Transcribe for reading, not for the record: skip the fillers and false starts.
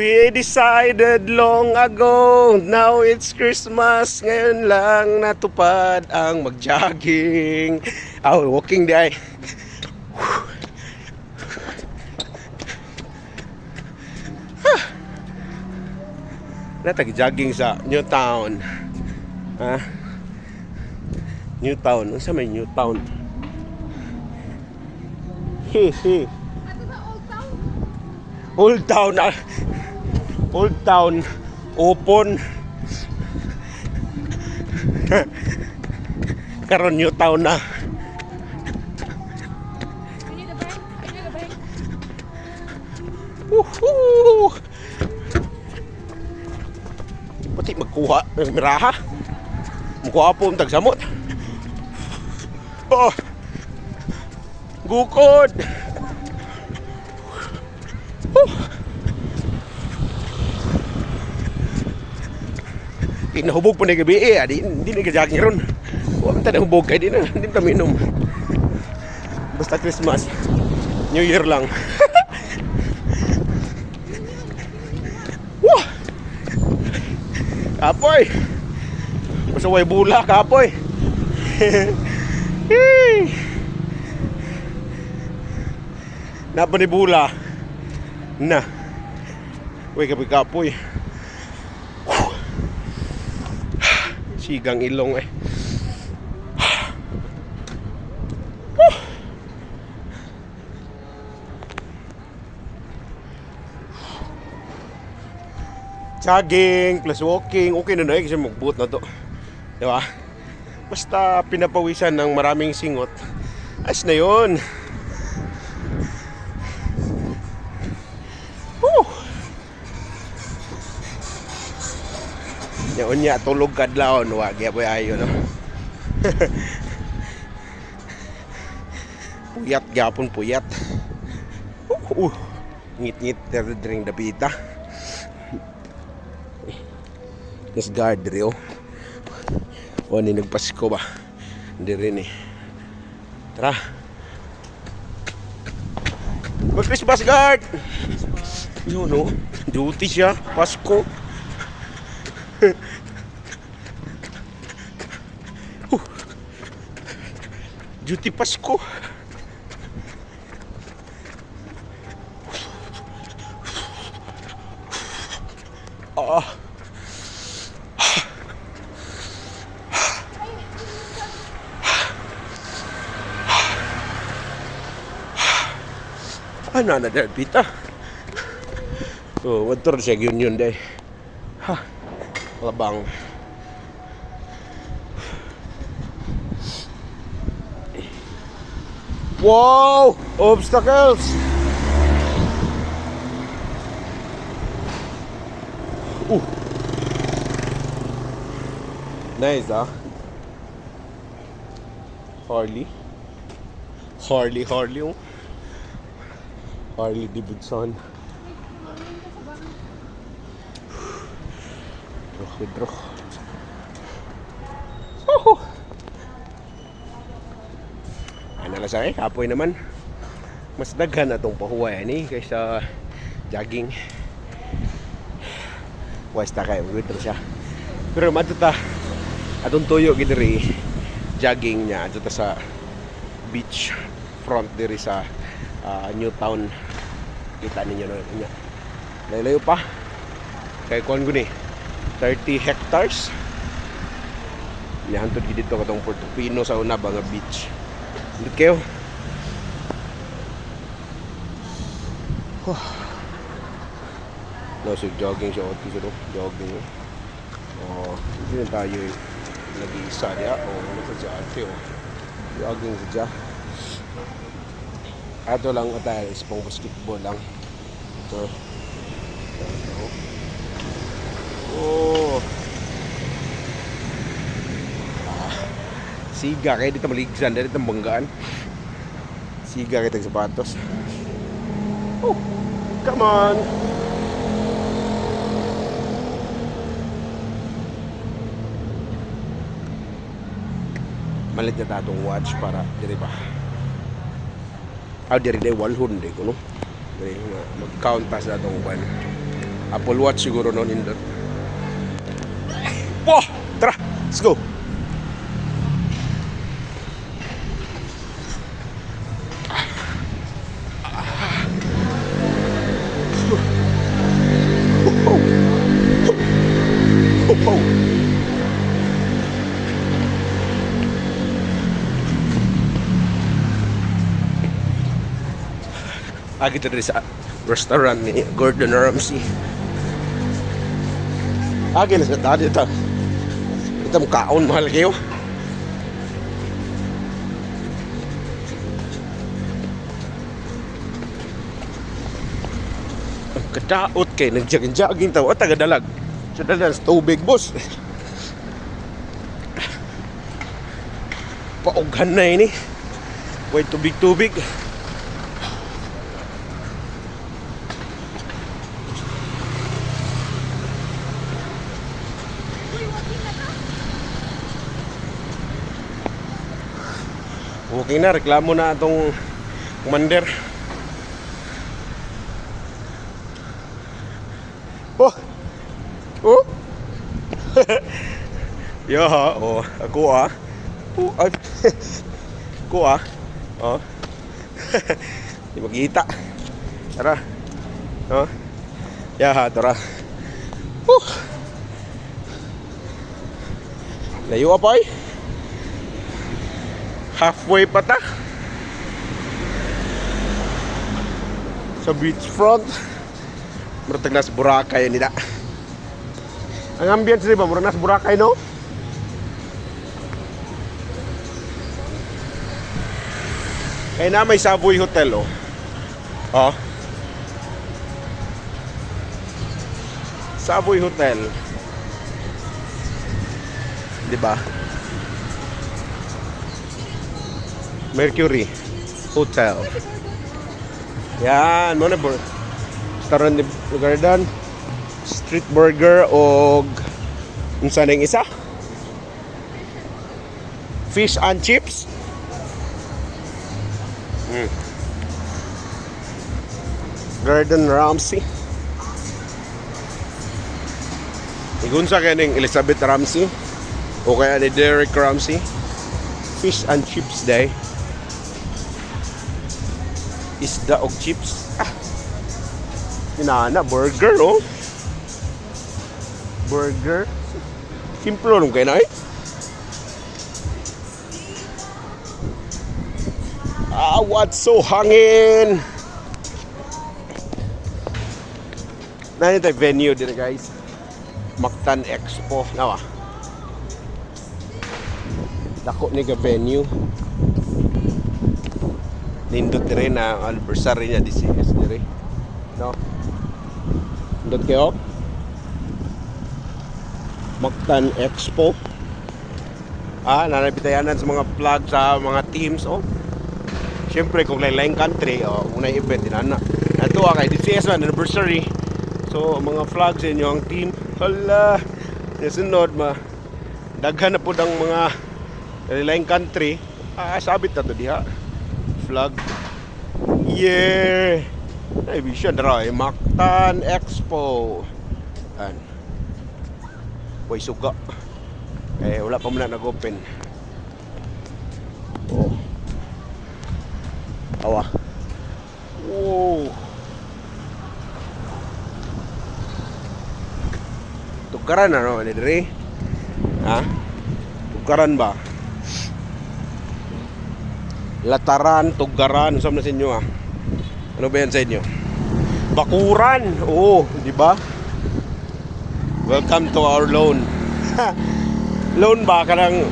We decided long ago, now it's Christmas, ngayon lang natupad ang mag-jogging. Walking day. Natag-jogging sa Newtown. Newtown, ano sa may Newtown? Old Town. Old Town open. Karon New Town na. Woohoo! Pati magkuha ng miraha. Magkuha po ang tagsamot. Oh! Gukod! Nahubog po na gabi hindi na ka-jogging ron. Huwag na nahubog kayo, hindi na minom. Basta Christmas, New Year lang. Wah! Kapoy! Basta way bula, kapoy! Napa ni bula na way kapoy. Sigang ilong jogging plus walking, okay na kasi magbuot na to, di ba? Basta pinapawisan ng maraming singot, ayos na yun. Unya tulog kadlawon wa gyapon ayo no. Puyat gyapon puyat. Ngit-ngit dring dapita. Yes guard rio. Ni nagpasko ba? Diri ni. Tara. Mag-Christmas guard. No. Duty siya, Pasko. Duty Pasko. Ano na dahil pita? Water siya yun day. Labang. Wow! Obstacles! Nice, Harley Davidson. Drok. Ano lang sa kapoy naman. Mas daghan atong pahuway kaysa jogging. Wasta kay withdraw siya. Pero matuta atong tuyo gidiri jogging niya ato sa beach front diri sa Newtown. Kita ninyo no. Layo pa. Kay kuan guni 30 hectares. Nihantod dito katong Portofino sa una ba nga beach. Dito kayo. No, so jogging siya. Jogging. Hindi na tayo nag-iisa niya. Ano sa dyan? Jogging sa dyan. Ato lang tayo is pang basketball lang. Ito. Siga kayo dito maligsan, dito banggaan. Siga kayo sapatos. Come on. Malit na tatong watch para diri ba. Diri day walhon day ko no. Diri mag-count pa sa atong ban. Apple Watch siguro no nindot. Wah, tara, let's go. Agi tadi sa restaurant ni Gordon Ramsay. Agi na sa tadi ito. Ito kaon mahal kayo. Ang kadaot kay nagjagin-jagin tao. O tagadalag. So dalan sa tubig boss. Paughan na ini. Way tubig-tubig. Okay na, reklamo na itong commander. Oh! Oh! Yaha, oh, ako Oh, ay. Ako Oh. Di magkita. Tara. Oh. Yaha, tara. Layo pa eh. Halfway pa ta sa beachfront. Murag nas Boracay nila. Ang ambience di ba murag nas Boracay no? Kaya na may Savoy Hotel oh. Oh. Savoy Hotel. Di ba? Mercury Hotel. Yan, mo na restaurant ni Garden, street burger o unsa ning isa? Fish and chips. Gordon Ramsay. Igunsa kaning Elizabeth Ramsay o kaya ni Derek Ramsay. Fish and chips day. Isda og chips. Inana burger oh. Burger. Simple nung kay na eh. What's so hangin? Nani tayo venue din guys. Mactan Expo. Nawa. Dako ni ka venue. Nindot rin na ang anniversary niya DCS dire. No? Nindot kayo? Mactan Expo. Nanapitayanan sa mga vlog sa mga teams oh. Siyempre kung lain-lain country unay event din ana. Nato kay DCS man anniversary. So mga vlog sa inyo ang team. Hala. Nasunod daghan na pud ang mga lain country. Sabit na to diha. Flag. Yeah. Ay, bisya dra Mactan Expo. An. Way suga. Wala pa man nag-open. Oh. Awa. Wow. Tukaran na no ni dire. Ha? Tukaran ba? Lataran, Tugaran, saan na sa inyo Ano ba yan sa inyo? Bakuran, oo, di ba? Welcome to our loan. Loan ba? Karang